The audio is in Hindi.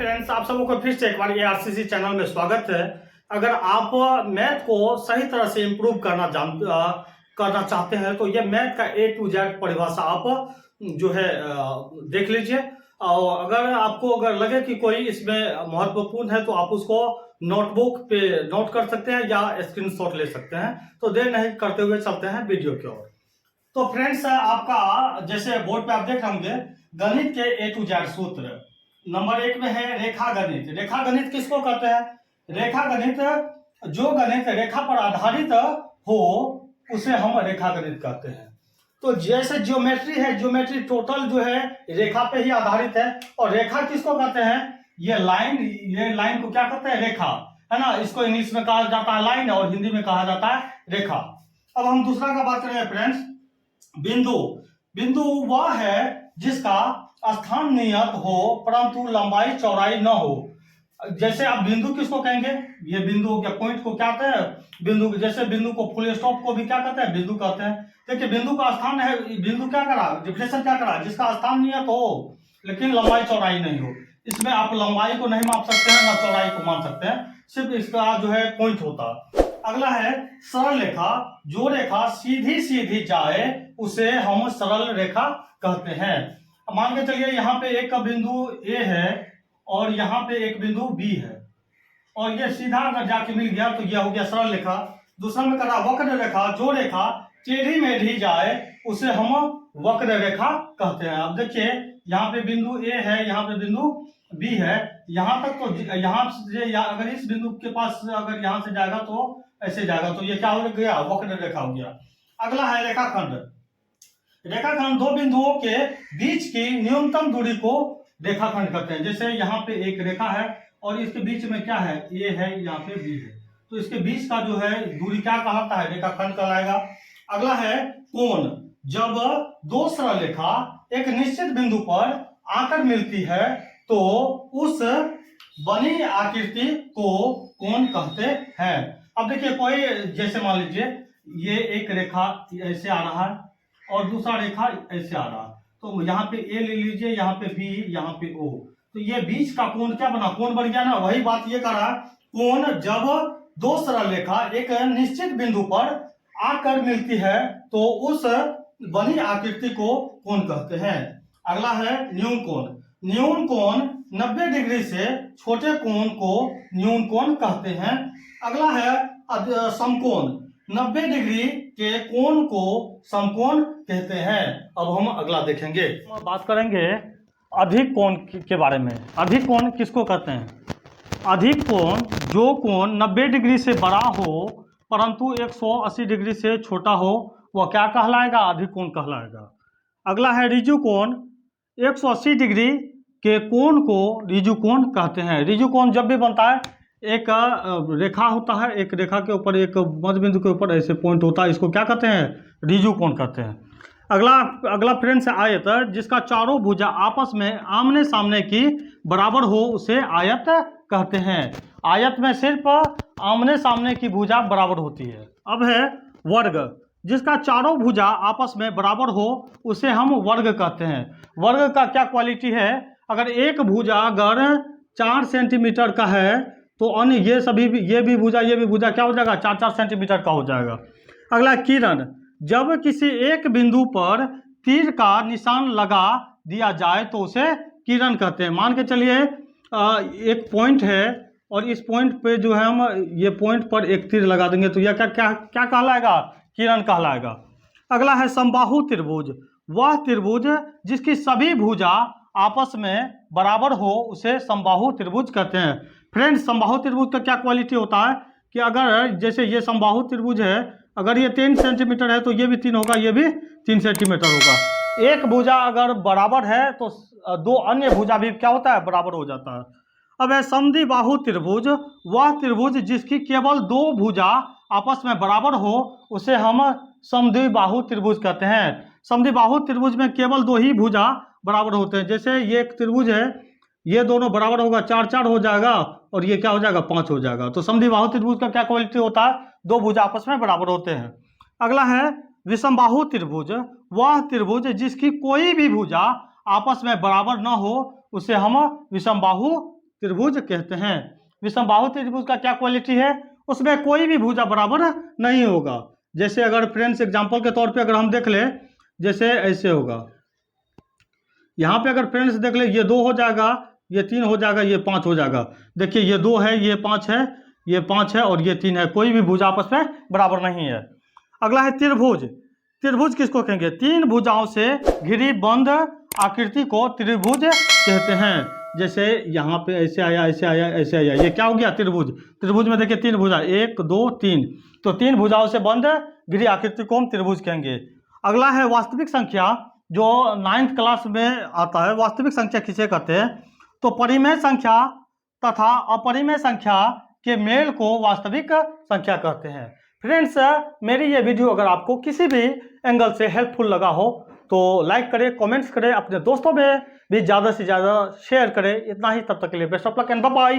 फ्रेंड्स, आप सबको फिर से एक बार ये आरसीसी चैनल में स्वागत है। अगर आप मैथ को सही तरह से इम्प्रूव करना चाहते हैं तो ये मैथ का A to Z परिभाषा आप जो है देख लीजिए। और अगर लगे कि कोई इसमें महत्वपूर्ण है तो आप उसको नोटबुक पे नोट कर सकते हैं या स्क्रीनशॉट ले सकते हैं। तो देर नहीं करते हुए चलते हैं वीडियो की ओर। तो फ्रेंड्स, आपका जैसे बोर्ड पे आप देख रहे होंगे गणित के A to Z सूत्र नंबर 1 में है रेखा गणित। रेखा गणित किसको कहते हैं? रेखा गणित, जो गणित रेखा पर आधारित हो उसे हम रेखा गणित कहते हैं। तो जैसे ज्योमेट्री है, ज्योमेट्री टोटल जो है रेखा पे ही आधारित है। और रेखा किसको कहते हैं? ये लाइन को क्या कहते हैं? रेखा, है ना। इसको इंग्लिश में कहा जाता है लाइन और हिंदी में कहा जाता है रेखा। अब हम दूसरा का बात करें फ्रेंड्स, बिंदु। बिंदु वह है जिसका स्थान नियत हो परंतु लंबाई चौड़ाई न हो। जैसे आप बिंदु किसको कहेंगे? ये बिंदु हो गया, पॉइंट को क्या कहते हैं? बिंदु। जैसे बिंदु को फुल स्टॉप को भी क्या कहते हैं? बिंदु कहते हैं। देखिए बिंदु का स्थान है, बिंदु क्या करा? डिफिनेशन क्या करा? जिसका स्थान नियत हो लेकिन लंबाई चौड़ाई नहीं हो। इसमें आप लंबाई को नहीं माप सकते हैं ना चौड़ाई को मान सकते हैं, सिर्फ इसका जो है पॉइंट होता। अगला है सरल रेखा। जो रेखा सीधी सीधी जाए उसे हम सरल रेखा कहते हैं। मान के चलिए यहाँ पे एक का बिंदु A है और यहाँ पे एक बिंदु B है और ये सीधा अगर जाके मिल गया तो यह हो गया सरल रेखा। दूसरा में करा वक्र रेखा। जो रेखा टेढ़ी मेढ़ी जाए उसे हम वक्र रेखा कहते हैं। अब देखिए यहाँ पे बिंदु A है, यहाँ पे बिंदु B है। यहाँ तक तो यहाँ से अगर इस बिंदु के पास अगर यहाँ से जाएगा तो ऐसे जाएगा, तो ये क्या हो गया? वक्र रेखा हो गया। अगला है रेखाखंड। रेखाखंड दो बिंदुओं के बीच की न्यूनतम दूरी को रेखाखंड कहते हैं। जैसे यहाँ पे एक रेखा है और इसके बीच में क्या है? A है, यहाँ पे B है, तो इसके बीच का जो है दूरी क्या कहलाता है? रेखाखंड कहलाएगा। अगला है कोण। जब दो सरल रेखा एक निश्चित बिंदु पर आकर मिलती है तो उस बनी आकृति को कोण कहते हैं। अब देखिए कोई, जैसे मान लीजिए ये एक रेखा ऐसे आ रहा है और दूसरा रेखा ऐसे आ रहा है, तो यहाँ पे A ले लीजिए, यहाँ पे B, यहाँ पे O, तो ये बीच का कोण क्या बना? कोण बन गया ना। वही बात ये करा, कोण जब दो सरल रेखा एक निश्चित बिंदु पर आकर मिलती है तो उस बनी आकृति को कोण कहते हैं। अगला है न्यून कोण। न्यून कोण 90 डिग्री से छोटे कोण को न्यून कोण कहते हैं। अगला है समकोण। 90 डिग्री के कोण को समकोण कहते हैं। अब हम अगला देखेंगे, बात करेंगे अधिक कोण के बारे में। अधिक कोण किसको कहते हैं? अधिक कोण जो कोण 90 डिग्री से बड़ा हो परंतु 180 डिग्री से छोटा हो वह क्या कहलाएगा? अधिक कोण कहलाएगा। अगला है ऋजु कोण। 180 डिग्री के कोण को ऋजु कोण कहते हैं। ऋजु कोण जब भी बनता है, एक रेखा होता है, एक रेखा के ऊपर एक मध्य बिंदु के ऊपर ऐसे पॉइंट होता है, इसको क्या कहते हैं? ऋजु कोण कहते हैं। अगला फ्रेंड्स आयत। जिसका चारों भुजा आपस में आमने सामने की बराबर हो उसे आयत कहते हैं। आयत में सिर्फ आमने सामने की भुजा बराबर होती है। अब है वर्ग। जिसका चारों भुजा आपस में बराबर हो उसे हम वर्ग कहते हैं। वर्ग का क्या क्वालिटी है? अगर एक भुजा अगर 4 सेंटीमीटर का है तो अन्य ये भी भुजा क्या हो जाएगा? 4-4 सेंटीमीटर का हो जाएगा। अगला किरण। जब किसी एक बिंदु पर तीर का निशान लगा दिया जाए तो उसे किरण कहते हैं। मान के चलिए एक पॉइंट है और इस पॉइंट पे जो है हम ये पॉइंट पर एक तीर लगा देंगे तो यह क्या कहलाएगा? किरण कहलाएगा। अगला है समबाहु त्रिभुज। वह त्रिभुज जिसकी सभी भुजा आपस में बराबर हो उसे समबाहु त्रिभुज कहते हैं। फ्रेंड्स, समबाहु त्रिभुज का क्या क्वालिटी होता है कि अगर जैसे ये समबाहु त्रिभुज है, अगर ये 3 सेंटीमीटर है तो ये भी 3 होगा, ये भी 3 सेंटीमीटर होगा। एक भुजा अगर बराबर है तो दो अन्य भुजा भी क्या होता है? बराबर हो जाता है। अब है समद्विबाहु त्रिभुज। वह त्रिभुज जिसकी केवल दो भुजा आपस में बराबर हो उसे हम समद्विबाहु त्रिभुज कहते हैं। समद्विबाहु त्रिभुज में केवल दो ही भुजा बराबर होते हैं। जैसे ये एक त्रिभुज है, ये दोनों बराबर होगा, 4-4 हो जाएगा और ये क्या हो जाएगा? 5 हो जाएगा। तो समद्विबाहु त्रिभुज का क्या क्वालिटी होता है? दो भुजा आपस में बराबर होते हैं। अगला है विषमबाहु त्रिभुज। वह त्रिभुज जिसकी कोई भी भुजा आपस में बराबर न हो उसे हम विषमबाहु त्रिभुज कहते हैं। विषमबाहु त्रिभुज का क्या क्वालिटी है, उसमें कोई भी भुजा बराबर नहीं होगा। जैसे अगर फ्रेंड्स एग्जांपल के तौर पे अगर हम देख ले, जैसे ऐसे होगा, यहाँ पे अगर फ्रेंड्स देख ले, ये 2 हो जाएगा, ये 3 हो जाएगा, ये 5 हो जाएगा। देखिए ये 2 है, ये 5 है, ये 5 है और ये 3 है, कोई भी भुजा आपस में बराबर नहीं है। अगला है त्रिभुज। त्रिभुज किसको कहेंगे, 3 भुजाओं से घिरी बंद आकृति को त्रिभुज कहते हैं। जैसे यहाँ पे ऐसे आया, ऐसे आया, ऐसे आया, ये क्या हो गया, त्रिभुज। त्रिभुज में देखिए 3 भुजा, 1 2 3, तो 3 भुजाओं से बंद घिरी आकृति को हम त्रिभुज कहेंगे। अगला है वास्तविक संख्या, जो 9th क्लास में आता है। वास्तविक संख्या किसे कहते हैं, तो परिमेय संख्या तथा अपरिमेय संख्या के मेल को वास्तविक संख्या कहते हैं। फ्रेंड्स, मेरी ये वीडियो अगर आपको किसी भी एंगल से हेल्पफुल लगा हो तो लाइक करें, कमेंट्स करें, अपने दोस्तों में भी ज़्यादा से ज़्यादा शेयर करें। इतना ही, तब तक के लिए best of luck and bye bye.